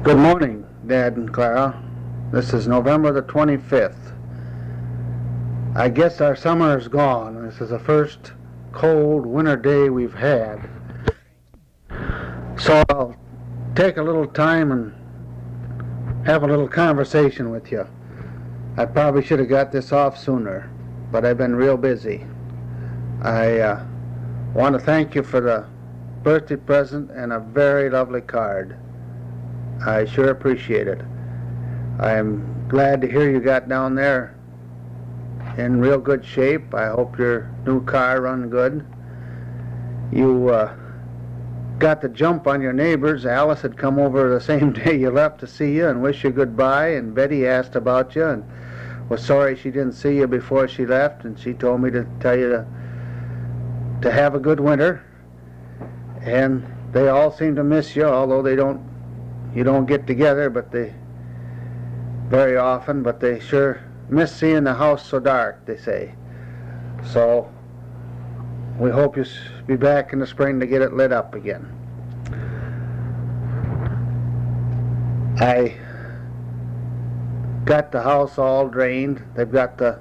Good morning, Dad and Clara. This is November the 25th. I guess our summer is gone. This is the first cold winter day we've had. So I'll take a little time and have a little conversation with you. I probably should have got this off sooner, but I've been real busy. I want to thank you for the birthday present and a very lovely card. I sure appreciate it. I'm glad to hear you got down there in real good shape. I hope your new car run good. You got the jump on your neighbors. Alice had come over the same day you left to see you and wish you goodbye, and Betty asked about you and was sorry she didn't see you before she left, and she told me to tell you to have a good winter. And they all seem to miss you, although you don't get together very often, but they sure miss seeing the house so dark, they say. So we hope you'll be back in the spring to get it lit up again. I got the house all drained. They've got the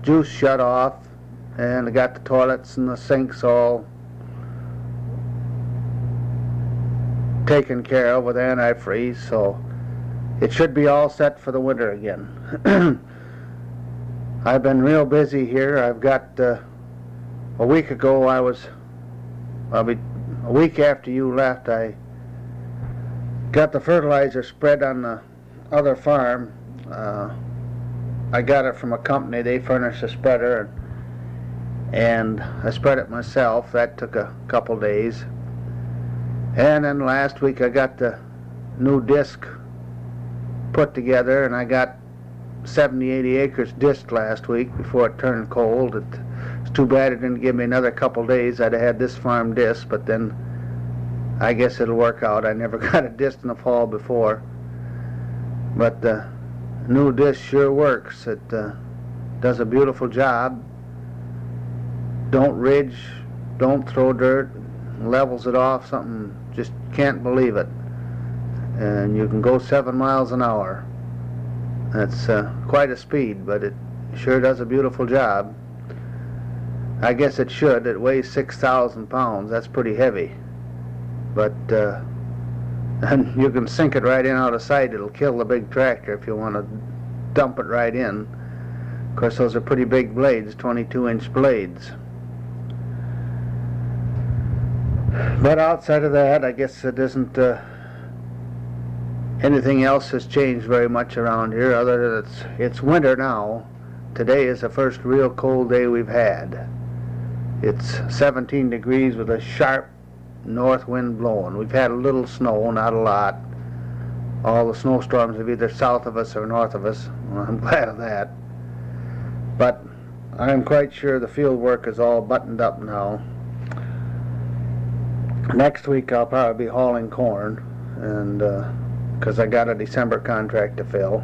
juice shut off, and they got the toilets and the sinks all taken care of with antifreeze, so it should be all set for the winter again. I've been real busy here. I've got a week ago a week after you left, I got the fertilizer spread on the other farm. I got it from a company. They furnished a spreader, and I spread it myself. That took a couple days. And then last week I got the new disc put together, and I got 70-80 acres disc last week before it turned cold. It's too bad it didn't give me another couple days. I'd have had this farm disc, but then I guess it'll work out. I never got a disc in the fall before. But the new disc sure works. It does a beautiful job. Don't ridge, don't throw dirt, levels it off, something just can't believe it. And you can go 7 miles an hour. That's quite a speed, but it sure does a beautiful job. I guess it should. It weighs 6,000 pounds. That's pretty heavy. But and you can sink it right in out of sight. It'll kill the big tractor if you want to dump it right in. Of course, those are pretty big blades, 22-inch blades. But outside of that, I guess it isn't anything else has changed very much around here, other than it's winter now. Today is the first real cold day we've had. It's 17 degrees with a sharp north wind blowing. We've had a little snow, not a lot. All the snowstorms are either south of us or north of us. Well, I'm glad of that. But I'm quite sure the field work is all buttoned up now. Next week I'll probably be hauling corn, and because I got a December contract to fill.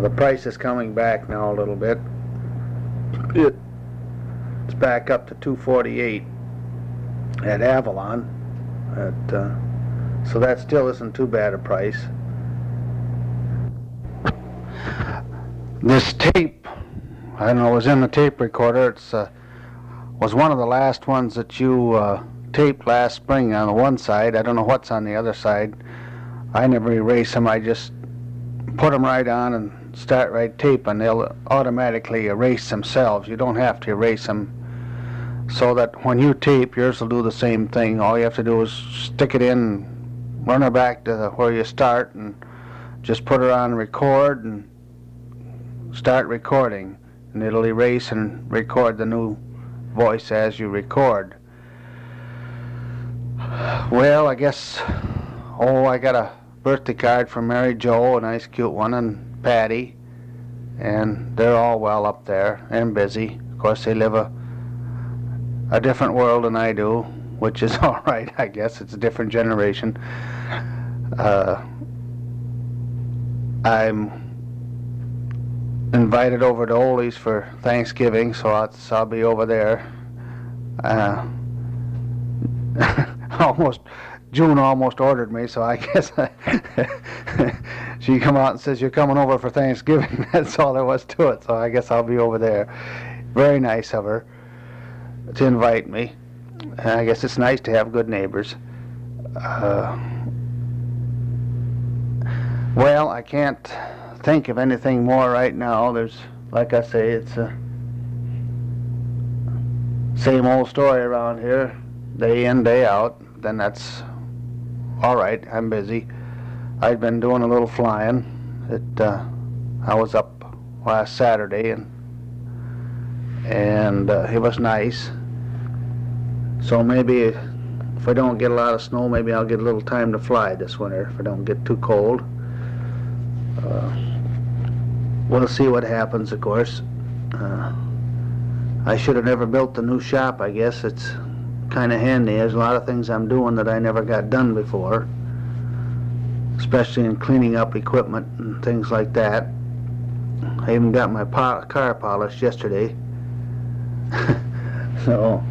The price is coming back now a little bit. It's back up to $2.48 at Avalon. So that still isn't too bad a price. This tape, I don't know, was in the tape recorder. It's was one of the last ones that you taped last spring on the one side. I don't know what's on the other side. I never erase them. I just put them right on and start right taping. They'll automatically erase themselves. You don't have to erase them. So that when you tape, yours will do the same thing. All you have to do is stick it in, run her back to where you start, and just put her on record and start recording. And it'll erase and record the new voice as you record. Well, I guess, I got a birthday card from Mary Jo, a nice cute one, and Patty, and they're all well up there and busy. Of course, they live a different world than I do, which is all right, I guess. It's a different generation. I'm invited over to Ole's for Thanksgiving, so I'll be over there. Almost June almost ordered me, so I guess she come out and says, "You're coming over for Thanksgiving." That's all there was to it, so I guess I'll be over there. Very nice of her to invite me. I guess it's nice to have good neighbors. Well, I can't think of anything more right now. There's, like I say, it's a same old story around here, day in, day out. Then that's all right. I'm busy. I'd been doing a little flying. I was up last Saturday, and it was nice. So maybe if I don't get a lot of snow, maybe I'll get a little time to fly this winter if I don't get too cold. We'll see what happens, of course. I should have never built the new shop, I guess. It's kind of handy. There's a lot of things I'm doing that I never got done before, especially in cleaning up equipment and things like that. I even got my car polished yesterday. So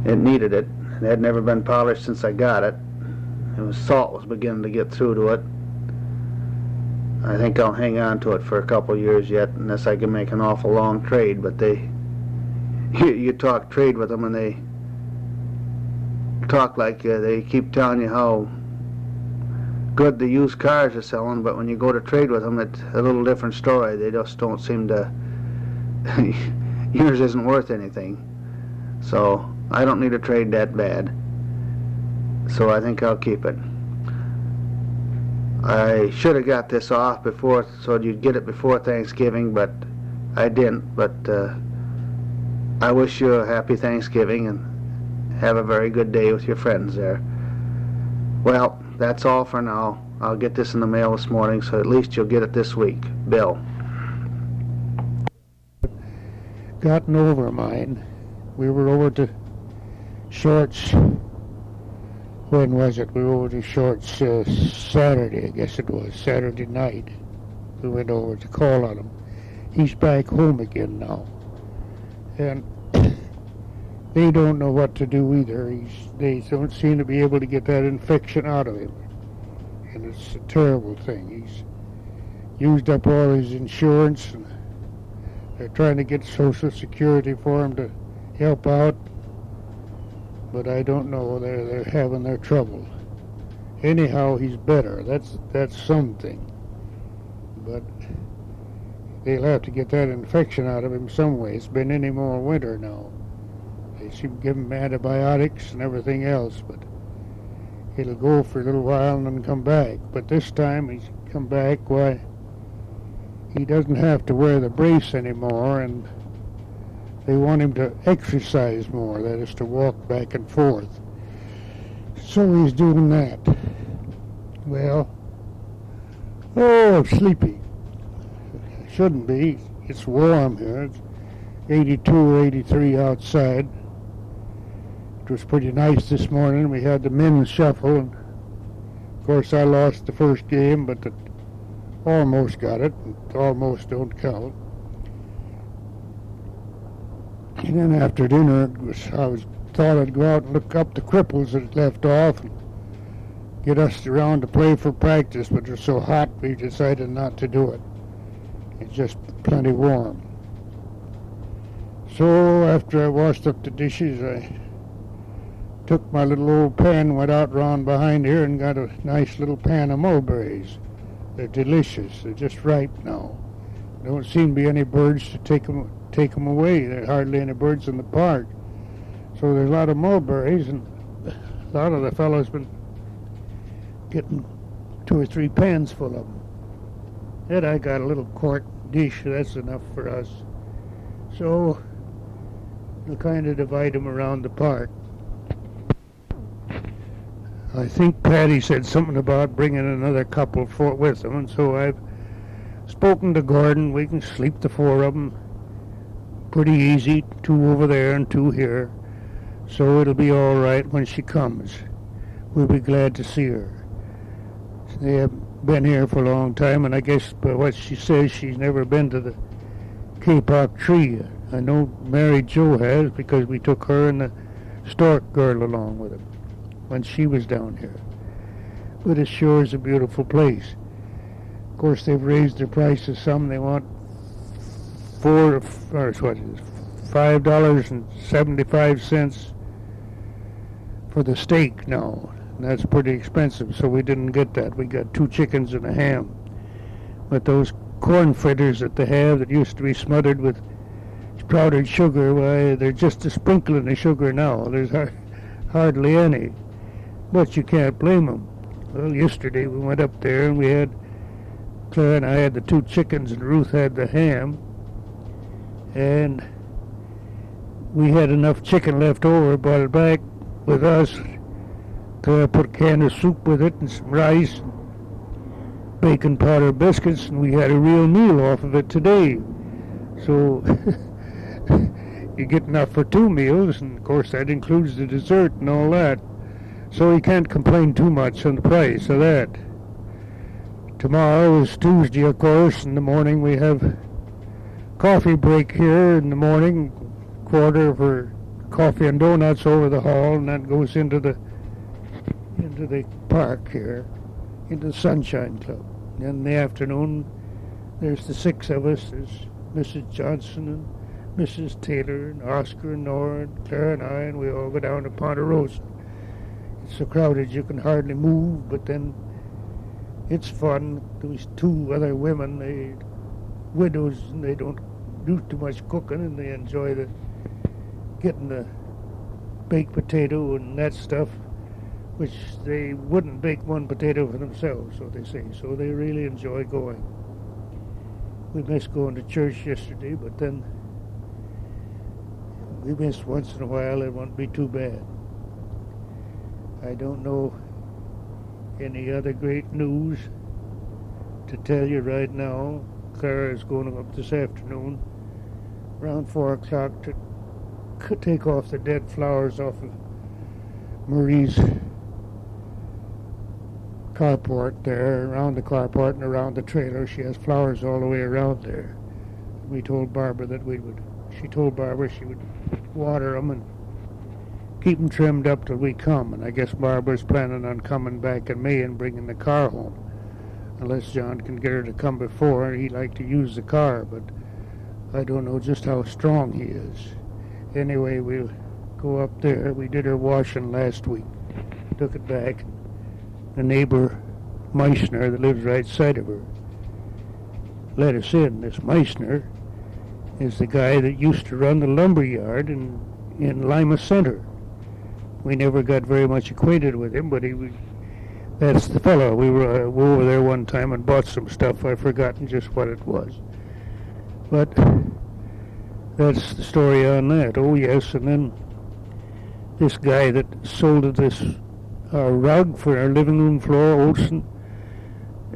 it needed it. It had never been polished since I got it. Salt was beginning to get through to it. I think I'll hang on to it for a couple years yet, unless I can make an awful long trade. But you talk trade with them, and they talk like they keep telling you how good the used cars are selling, but when you go to trade with them, it's a little different story. They just don't seem to. Yours isn't worth anything, so I don't need to trade that bad. So I think I'll keep it. I should have got this off before, so you'd get it before Thanksgiving, but I didn't. But I wish you a happy Thanksgiving and have a very good day with your friends there. Well, that's all for now. I'll get this in the mail this morning, so at least you'll get it this week. Bill. Gotten over mine. We were over to Shorts. When was it? We were over to Shorts Saturday, I guess it was, Saturday night. We went over to call on him. He's back home again now. And they don't know what to do either. They don't seem to be able to get that infection out of him. And it's a terrible thing. He's used up all his insurance, and they're trying to get Social Security for him to help out. But I don't know, they're having their trouble. Anyhow, he's better. That's something. But they'll have to get that infection out of him some way. It's been any more winter now. They seem to give him antibiotics and everything else, but it'll go for a little while and then come back. But this time he's come back, why, he doesn't have to wear the brace anymore, and they want him to exercise more, that is to walk back and forth. So he's doing that. Well, I'm sleepy. Shouldn't be. It's warm here. It's 82 or 83 outside. It was pretty nice this morning. We had the men's shuffle, and of course I lost the first game, but almost got it. Almost don't count. And then after dinner, thought I'd go out and look up the cripples that left off and get us around to play for practice, but it was so hot we decided not to do it. It's just plenty warm. So after I washed up the dishes, I took my little old pan, went out round behind here and got a nice little pan of mulberries. They're delicious. They're just ripe now. There don't seem to be any birds to take them away. There are hardly any birds in the park. So there's a lot of mulberries, and a lot of the fellows been getting 2 or 3 pans full of them. And I got a little quart dish. That's enough for us. So we'll kind of divide them around the park. I think Patty said something about bringing another couple with them, and so I've spoken to Gordon. We can sleep the 4 of them pretty easy, 2 over there and 2 here. So it'll be all right when she comes. We'll be glad to see her. They have been here for a long time, and I guess by what she says, she's never been to the Kapok tree. I know Mary Jo has, because we took her and the Stork girl along with her when she was down here. but it sure is a beautiful place. Of course, they've raised their prices some. They want $5.75 for the steak now. And that's pretty expensive, so we didn't get that. We got 2 chickens and a ham. But those corn fritters that they have that used to be smothered with powdered sugar, why, they're just a sprinkling of sugar now. There's hardly any. But you can't blame them. Well, yesterday we went up there and Clara and I had the 2 chickens and Ruth had the ham. And we had enough chicken left over, brought it back with us. Clara put a can of soup with it and some rice, and bacon powder biscuits, and we had a real meal off of it today. So you get enough for 2 meals, and of course that includes the dessert and all that. So you can't complain too much on the price of that. Tomorrow is Tuesday, of course. In the morning we have coffee break here in the morning, quarter for coffee and donuts over the hall, and that goes into the park here, into the Sunshine Club. And in the afternoon, there's the 6 of us. There's Mrs. Johnson and Mrs. Taylor and Oscar and Nora and Clara and I, and we all go down to Ponderosa. It's so crowded you can hardly move, but then it's fun. These 2 other women, they widows, and they don't do too much cooking, and they enjoy getting the baked potato and that stuff, which they wouldn't bake one potato for themselves, so they say. So they really enjoy going. We missed going to church yesterday, but then we miss once in a while. It won't be too bad. I don't know any other great news to tell you right now. Clara is going up this afternoon around 4 o'clock to take off the dead flowers off of Marie's carport there, around the carport and around the trailer. She has flowers all the way around there. We told Barbara that she told Barbara she would water them and keep them trimmed up till we come. And I guess Barbara's planning on coming back in May and bringing the car home. Unless John can get her to come before. He'd like to use the car, but I don't know just how strong he is. Anyway, we'll go up there. We did her washing last week. Took it back. The neighbor, Meissner, that lives right side of her, let us in. This Meissner is the guy that used to run the lumber yard in Lima Center. We never got very much acquainted with him, but that's the fellow. We were over there one time and bought some stuff. I've forgotten just what it was. But that's the story on that. Oh, yes, and then this guy that sold this rug for our living room floor, Olson,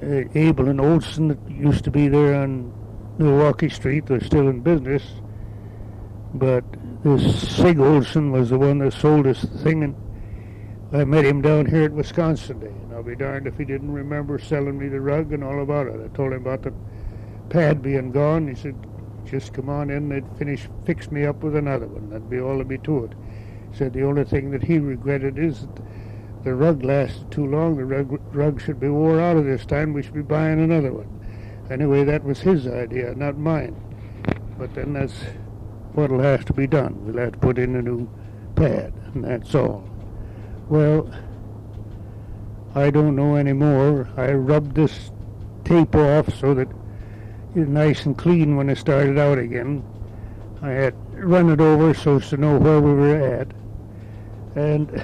Abel and Olson, that used to be there on Milwaukee Street. They're still in business. But this Sig Olson was the one that sold us the thing, and I met him down here at Wisconsin Day, and I'll be darned if he didn't remember selling me the rug and all about it. I told him about the pad being gone. He said, just come on in, they'd fix me up with another one. That'd be all there'd be to it. He said the only thing that he regretted is that the rug lasted too long. The rug should be wore out of this time. We should be buying another one. Anyway, that was his idea, not mine. But then that's what'll have to be done. We'll have to put in a new pad, and that's all. Well, I don't know anymore. I rubbed this tape off so that it's nice and clean when I started out again. I had run it over so as to know where we were at. And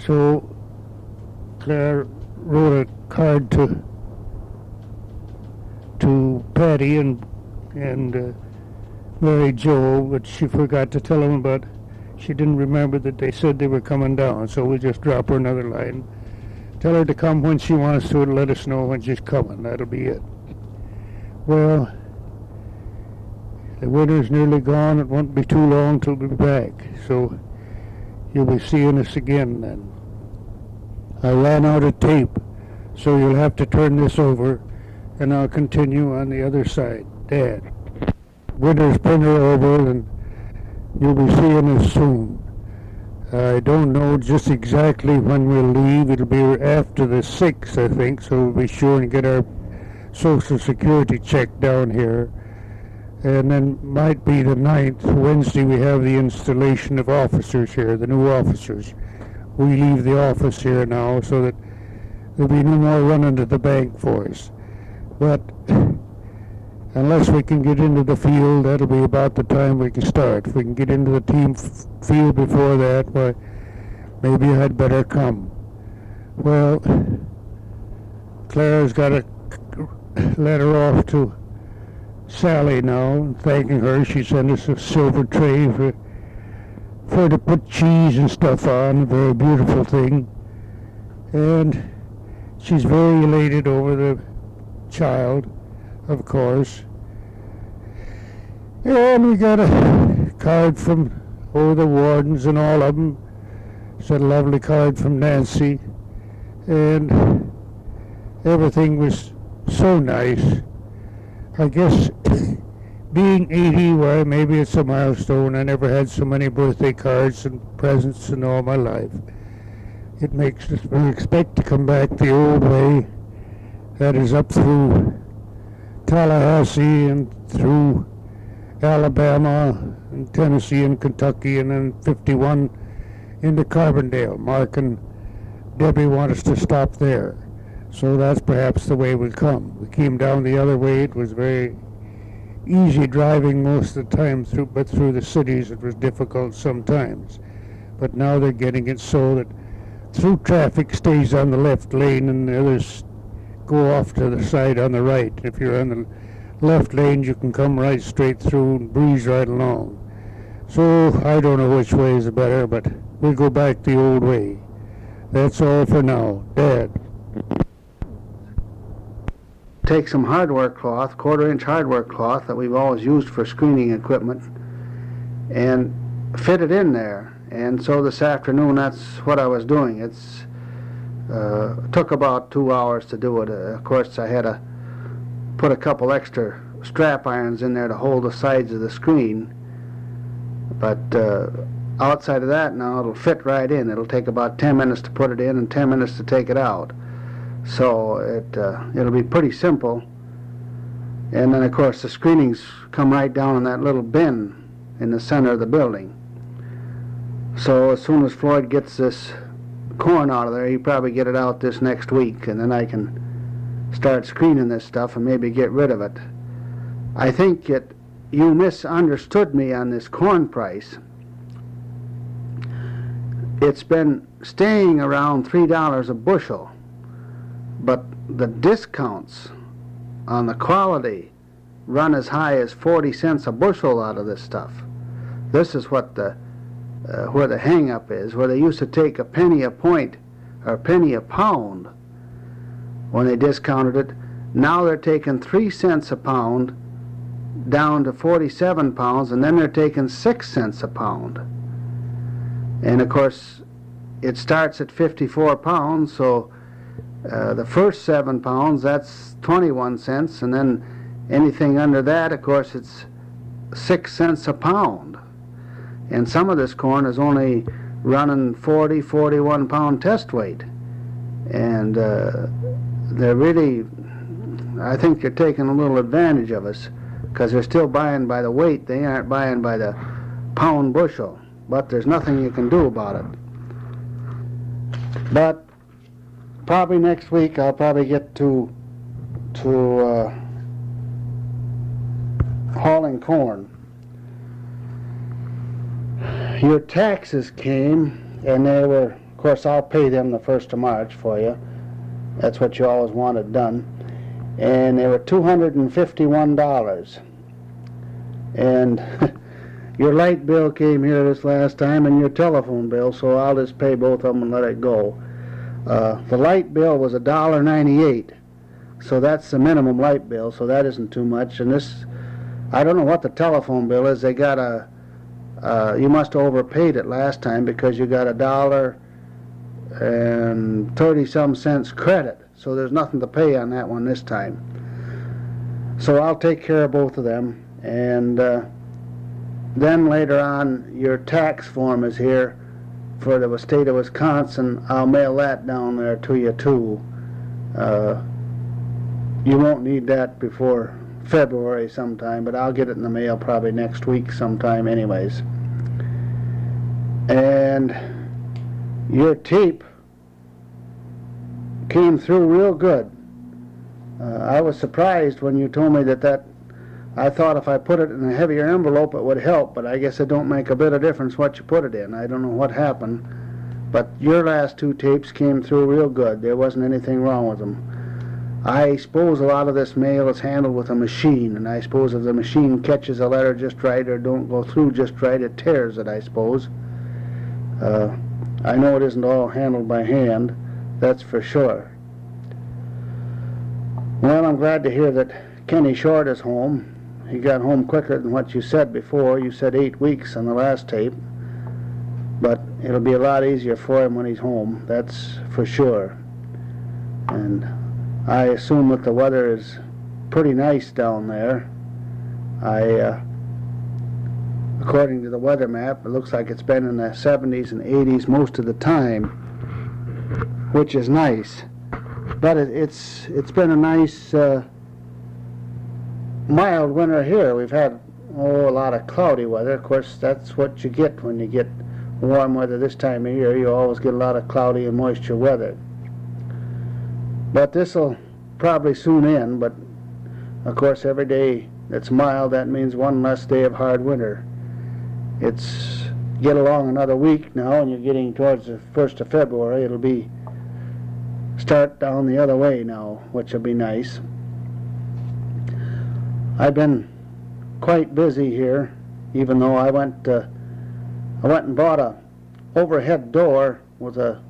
so Claire wrote a card to Patty and Mary Jo, but she forgot to tell them about. She didn't remember that they said they were coming down, so we'll just drop her another line. Tell her to come when she wants to and let us know when she's coming. That'll be it. Well, the winter's nearly gone. It won't be too long till we'll be back. So you'll be seeing us again then. I ran out of tape, so you'll have to turn this over, and I'll continue on the other side. Dad, winter's printer over, and you'll be seeing us soon. I don't know just exactly when we'll leave. It'll be after the 6th, I think, so we'll be sure and get our Social Security check down here. And then might be the 9th, Wednesday, we have the installation of officers here, the new officers. We leave the office here now so that there'll be no more running to the bank for us. But unless we can get into the field, that'll be about the time we can start. If we can get into the team field before that, why, maybe I'd better come. Well, Clara's got a letter off to Sally now, thanking her. She sent us a silver tray for her to put cheese and stuff on, a very beautiful thing. And she's very elated over the child, of course. And we got a card from the wardens and all of them. It's a lovely card from Nancy. And everything was so nice. I guess being 80, well, maybe it's a milestone. I never had so many birthday cards and presents in all my life. It makes us expect to come back the old way. That is up through Tallahassee and through Alabama and Tennessee and Kentucky, and then 51 into Carbondale. Mark and Debbie want us to stop there. So that's perhaps the way we'll come. We came down the other way. It was very easy driving most of the time, but through the cities it was difficult sometimes. But now they're getting it so that through traffic stays on the left lane and the others go off to the side on the right. If you're on the left lane, you can come right straight through and breeze right along. So I don't know which way is better, but we'll go back the old way. That's all for now. Dad. Take some hardware cloth, quarter-inch hardware cloth that we've always used for screening equipment, and fit it in there. And so this afternoon, that's what I was doing. It's took about 2 hours to do it. Of course, I had to put a couple extra strap irons in there to hold the sides of the screen. But outside of that now, it'll fit right in. It'll take about 10 minutes to put it in and 10 minutes to take it out. So it'll be pretty simple. And then, of course, the screenings come right down in that little bin in the center of the building. So as soon as Floyd gets this corn out of there, he'll probably get it out this next week, and then I can start screening this stuff and maybe get rid of it. I think you misunderstood me on this corn price. It's been staying around $3 a bushel, but the discounts on the quality run as high as 40 cents a bushel out of this stuff. This is what where the hang-up is, where they used to take a penny a point or a penny a pound when they discounted it. Now they're taking 3 cents a pound down to 47 pounds, and then they're taking 6 cents a pound. And of course, it starts at 54 pounds, so the first 7 pounds, that's 21 cents, and then anything under that, of course, it's 6 cents a pound. And some of this corn is only running 40, 41 pound test weight. And they're really, I think they're taking a little advantage of us, because they're still buying by the weight. They aren't buying by the pound bushel. But there's nothing you can do about it. But probably next week I'll probably get to hauling corn. Your taxes came, and they were, of course, I'll pay them the 1st of March for you. That's what you always wanted done. And they were $251. And your light bill came here this last time, and your telephone bill, so I'll just pay both of them and let it go. The light bill was $1.98, so that's the minimum light bill, so that isn't too much. And this, I don't know what the telephone bill is. They got you must have overpaid it last time, because you got $1.30-some credit, so there's nothing to pay on that one this time. So I'll take care of both of them, and then later on your tax form is here, for the state of Wisconsin, I'll mail that down there to you too. You won't need that before February sometime, but I'll get it in the mail probably next week sometime anyways. And your tape came through real good. I was surprised when you told me that I thought if I put it in a heavier envelope it would help, but I guess it don't make a bit of difference what you put it in. I don't know what happened, but your last two tapes came through real good. There wasn't anything wrong with them. I suppose a lot of this mail is handled with a machine, and I suppose if the machine catches a letter just right or don't go through just right, it tears it, I suppose. I know it isn't all handled by hand, that's for sure. Well, I'm glad to hear that Kenny Short is home. He got home quicker than what you said before. You said 8 weeks on the last tape, but it'll be a lot easier for him when he's home, that's for sure. And I assume that the weather is pretty nice down there. According to the weather map, it looks like it's been in the 70s and 80s most of the time, which is nice. But it's been a nice mild winter here. We've had a lot of cloudy weather. Of course, that's what you get when you get warm weather this time of year. You always get a lot of cloudy and moisture weather. But this'll probably soon end. But of course, every day that's mild, that means one less day of hard winter. It's get along another week now, and you're getting towards the 1st of February. It'll be start down the other way now, which will be nice. I've been quite busy here, even though I went and bought a overhead door with a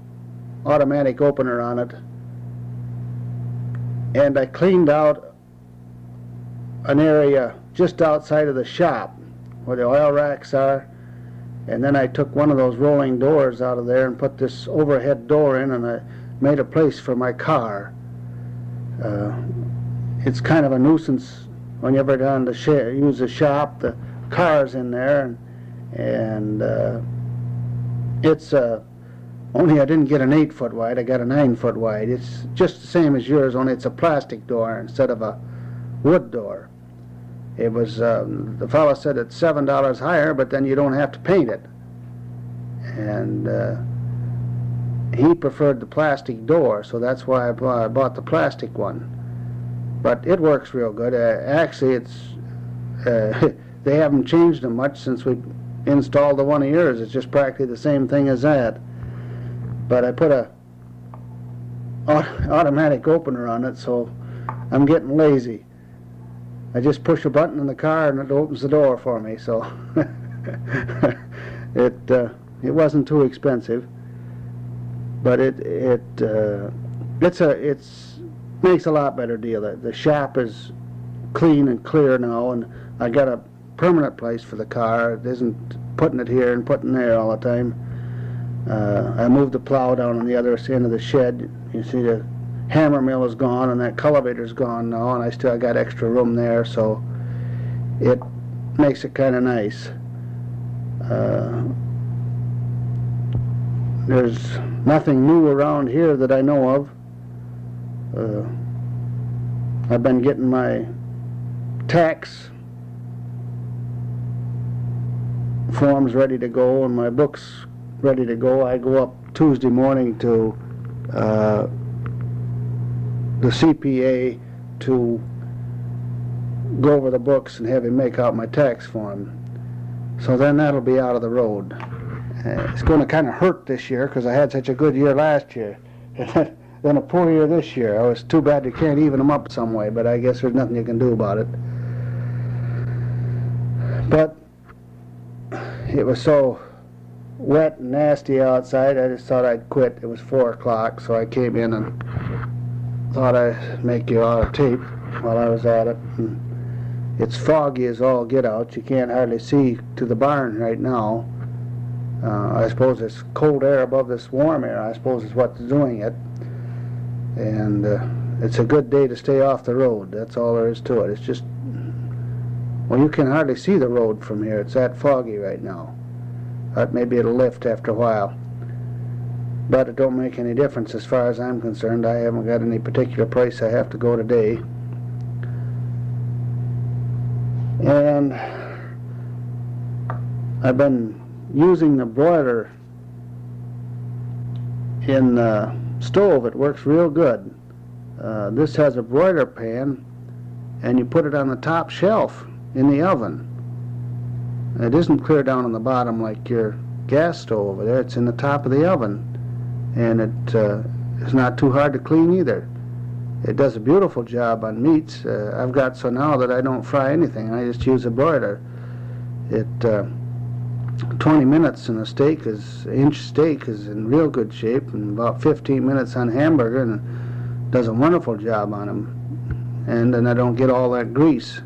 automatic opener on it, and I cleaned out an area just outside of the shop where the oil racks are, and then I took one of those rolling doors out of there and put this overhead door in, and I made a place for my car. It's kind of a nuisance when you ever down to use the shop. The car's in there, and it's only I didn't get an 8-foot wide. I got a 9-foot wide. It's just the same as yours, only it's a plastic door instead of a wood door. It was the fellow said it's $7 higher, but then you don't have to paint it. And he preferred the plastic door, so that's why I bought the plastic one. But it works real good. Actually, it's they haven't changed them much since we installed the one of yours. It's just practically the same thing as that. But I put a automatic opener on it, so I'm getting lazy. I just push a button in the car and it opens the door for me. So it wasn't too expensive, but it makes a lot better deal. The shop is clean and clear now, and I got a permanent place for the car. It isn't putting it here and putting it there all the time. I moved the plow down on the other end of the shed. You see the hammer mill is gone and that cultivator's gone now, and I still got extra room there, so it makes it kind of nice. There's nothing new around here that I know of. I've been getting my tax forms ready to go and my books ready to go. I go up Tuesday morning to the CPA to go over the books and have him make out my tax form. So then that'll be out of the road. It's going to kind of hurt this year because I had such a good year last year. Then a poor year this year. It was too bad you can't even them up some way, but I guess there's nothing you can do about it. But it was so wet and nasty outside, I just thought I'd quit. It was 4 o'clock, so I came in and thought I'd make you all a tape while I was at it. And it's foggy as all get out. You can't hardly see to the barn right now. I suppose it's cold air above this warm air, I suppose is what's doing it. And it's a good day to stay off the road. That's all there is to it. It's just, well, you can hardly see the road from here. It's that foggy right now. But maybe it'll lift after a while. But it don't make any difference as far as I'm concerned. I haven't got any particular place I have to go today. And I've been using the broiler in the stove. It works real good. This has a broiler pan, and you put it on the top shelf in the oven. It isn't clear down on the bottom like your gas stove over there. It's in the top of the oven, and it's not too hard to clean either. It does a beautiful job on meats. I've got so now that I don't fry anything. I just use a broiler. 20 minutes in a inch steak is in real good shape, and about 15 minutes on hamburger, and it does a wonderful job on them. And then I don't get all that grease.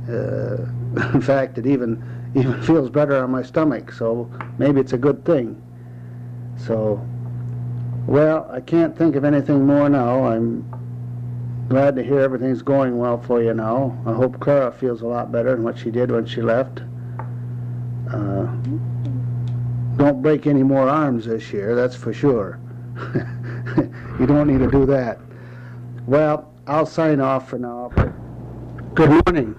In fact, it even feels better on my stomach, so maybe it's a good thing. So, well, I can't think of anything more now. I'm glad to hear everything's going well for you now. I hope Clara feels a lot better than what she did when she left. Don't break any more arms this year, that's for sure. You don't need to do that. Well, I'll sign off for now. Good morning.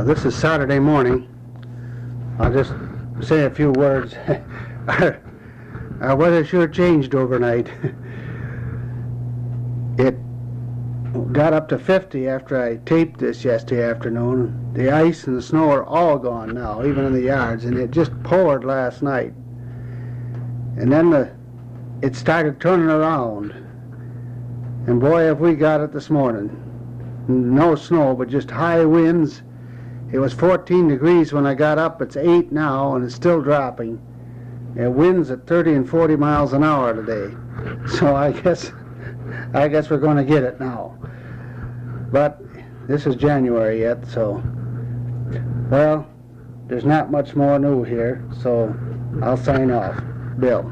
This is Saturday morning. I'll just say a few words. Our weather sure changed overnight. It got up to 50 after I taped this yesterday afternoon. The ice and the snow are all gone now, even in the yards, and it just poured last night. And then it started turning around. And boy, have we got it this morning. No snow, but just high winds. It was 14 degrees when I got up. It's 8 now, and it's still dropping. It winds at 30 and 40 miles an hour today. So I guess we're going to get it now. But this is January yet, so, well, there's not much more new here, so I'll sign off. Bill.